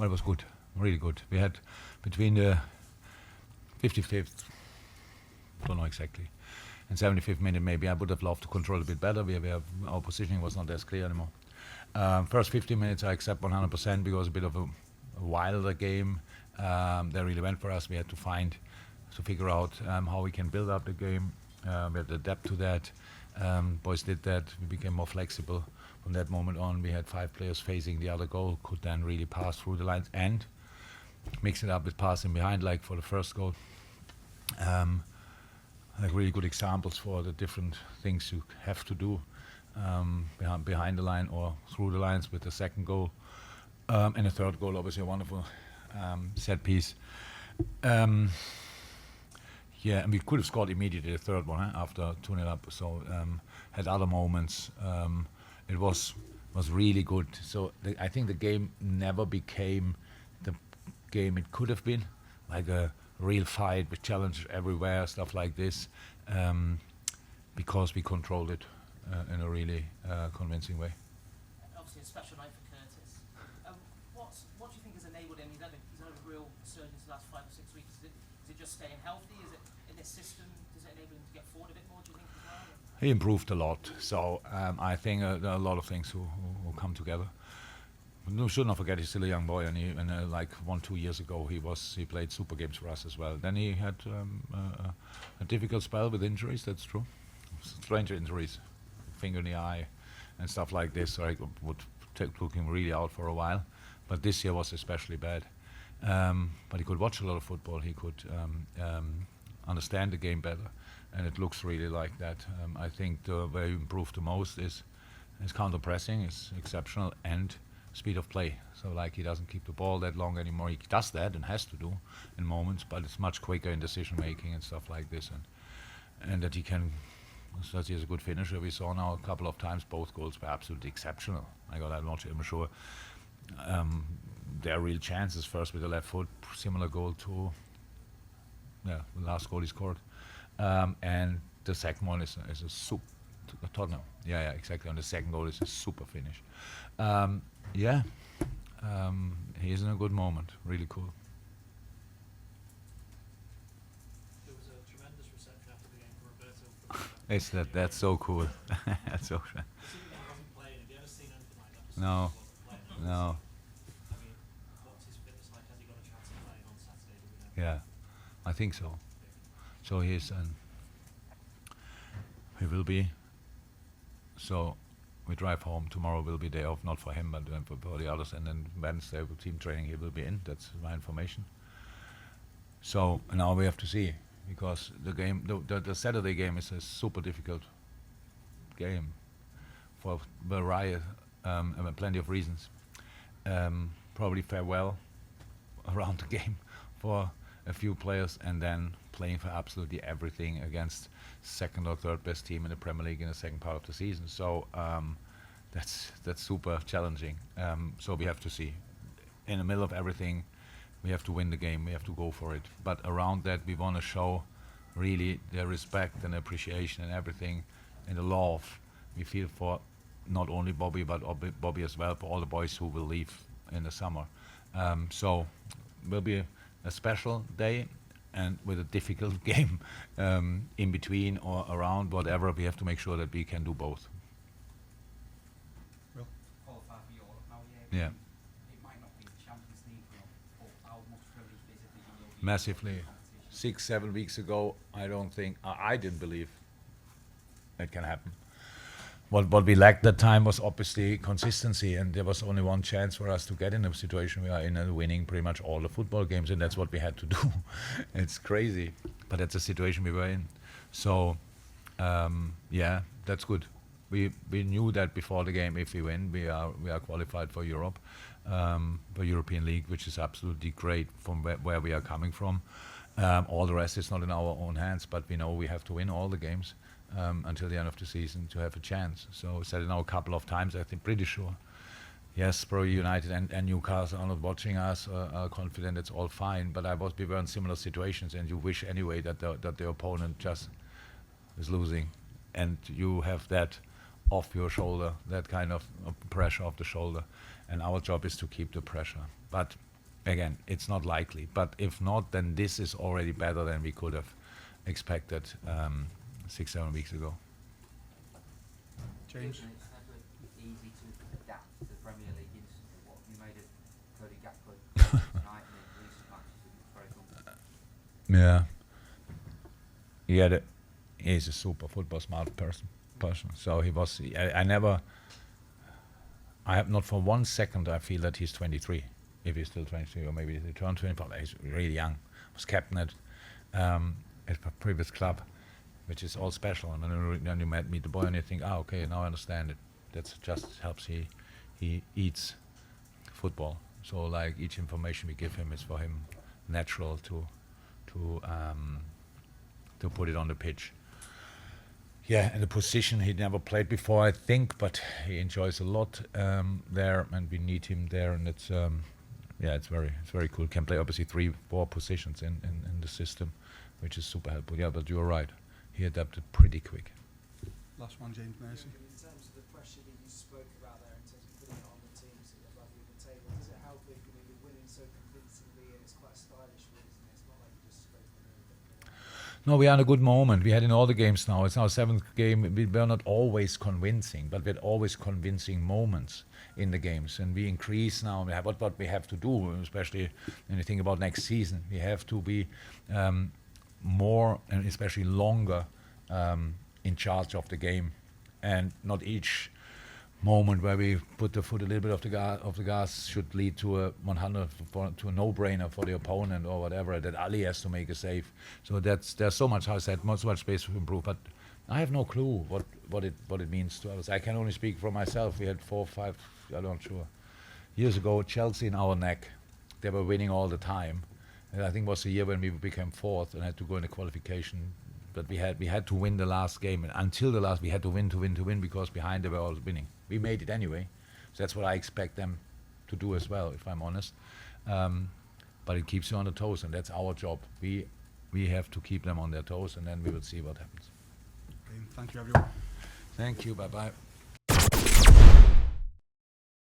Well, it was good, really good. We had between the 55th, don't know exactly, and 75th minute maybe I would have loved to control a bit better. Our positioning was not as clear anymore. First 15 minutes I accept 100% because a bit of a wilder game. They really went for us. We had to figure out how we can build up the game. We had to adapt to that. Boys did that. We became more flexible. From that moment on, we had 5 players facing the other goal, could then really pass through the lines and mix it up with passing behind, like for the first goal. Like really good examples for the different things you have to do behind the line or through the lines with the second goal. And the third goal, obviously a wonderful set piece. Yeah, and we could have scored immediately the third one after 2-0 up. So had other moments. It was really good. So I think the game never became the game it could have been, like a real fight with challenges everywhere, stuff like this, because we controlled it in a really convincing way. Obviously a special night for Curtis. What do you think has enabled him? He's had a real resurgence the last 5 or 6 weeks. Is it just staying healthy? Is it in this system? Does it enable him to get forward a bit more, do you think, as well? He improved a lot. So I think there are a lot of things who come together. We should not forget he's still a young boy, and like 1-2 years ago he played super games for us as well. Then he had a difficult spell with injuries. That's true, strange injuries, finger in the eye, and stuff like this. So I would took him really out for a while. But this year was especially bad. But he could watch a lot of football. He could understand the game better, and it looks really like that. I think the where he improved the most is his counter pressing is exceptional and speed of play. So like he doesn't keep the ball that long anymore. He does that and has to do in moments, but it's much quicker in decision making and stuff like this. And that he can, so he's a good finisher. We saw now a couple of times both goals were absolutely exceptional. I'm not sure. There are real chances. First with the left foot, similar goal to the last goal he scored, and the second one is a super Tottenham. Yeah, exactly. And the second goal is a super finish. He's in a good moment. Really cool. There was a tremendous reception after the game for Roberto. That's so cool. That's so. Considering he wasn't playing, have you ever seen anything like that? No. I No. mean, what's his fitness like? Has he got a chance of playing on Saturday? Do we know? Yeah, I think so. So he will be. So we drive home. Tomorrow will be day off, not for him, but for the others. And then Wednesday with team training, he will be in. That's my information. So now we have to see, because the game, the Saturday game is a super difficult game for variety, plenty of reasons. Probably farewell around the game for a few players, and then playing for absolutely everything against second or third best team in the Premier League in the second part of the season. So that's super challenging. So we have to see. In the middle of everything, we have to win the game. We have to go for it. But around that, we want to show really the respect and appreciation and everything, and the love we feel for not only Bobby, but Bobby as well, for all the boys who will leave in the summer. So will be a special day, and with a difficult game in between or around, whatever. We have to make sure that we can do both. Qualify for Europe now, Yeah. It might not be the Champions League, but how much relief is it that you will be Massively. in competition? 6-7 weeks ago, I didn't believe it can happen. What we lacked that time was obviously consistency, and there was only one chance for us to get in a situation we are in, winning pretty much all the football games, and that's what we had to do. It's crazy, but that's the situation we were in. So, that's good. We knew that before the game, if we win, we are qualified for Europe, for European League, which is absolutely great from where we are coming from. All the rest is not in our own hands, but we know we have to win all the games until the end of the season to have a chance. So said it now a couple of times, I think, pretty sure. Yes, probably United and Newcastle are not watching us, are confident it's all fine, but we were in similar situations, and you wish anyway that the opponent just is losing, and you have that off your shoulder, that kind of pressure off the shoulder, and our job is to keep the pressure. But again, it's not likely. But if not, then this is already better than we could have expected 6-7 weeks ago. James? Jurgen, it's never easy to adapt to the Premier League instantly. What have you made of Cody Gakpo tonight and in recent matches? It looks very comfortable. Yeah. He's a super football smart person. So he was. I have not for 1 second I feel that he's 23. If he's still 23, or maybe he turned 24. He's really young. Was captain at a previous club, which is all special. And then you meet the boy and you think, okay, now I understand it. That just helps. He eats football. So like each information we give him is for him natural to put it on the pitch. Yeah, and the position he'd never played before, I think, but he enjoys a lot there, and we need him there, and it's it's very cool. Can play obviously 3-4 positions in the system, which is super helpful. Yeah, but you're right, he adapted pretty quick. Last one, James Mercy. In terms of the pressure that you spoke about there, in terms of putting it on the teams that are above you at the table, does it help if you're winning so convincingly and it's quite a stylish win, isn't it? It's not like you just scraped it over. No, we are in a good moment. We had in all the games now. It's our 7th game. We were not always convincing, but we had always convincing moments in the games. And we increase now. We have what we have to do, especially when you think about next season. We have to be more and especially longer in charge of the game, and not each moment where we put the foot a little bit off the gas should lead to a 100 to a no-brainer for the opponent or whatever, that Ali has to make a save. So there's so much, how I said, so much space to improve. But I have no clue what it means to others. I can only speak for myself. We had 4 or 5, I'm not sure, years ago, Chelsea in our neck. They were winning all the time. And I think it was the year when we became 4th and had to go in the qualification. But we had to win the last game, and until the last we had to win because behind they were all winning. We made it anyway, so that's what I expect them to do as well, if I'm honest. But it keeps you on the toes, and that's our job. We have to keep them on their toes, and then we will see what happens. Thank you, everyone. Thank you. Bye bye.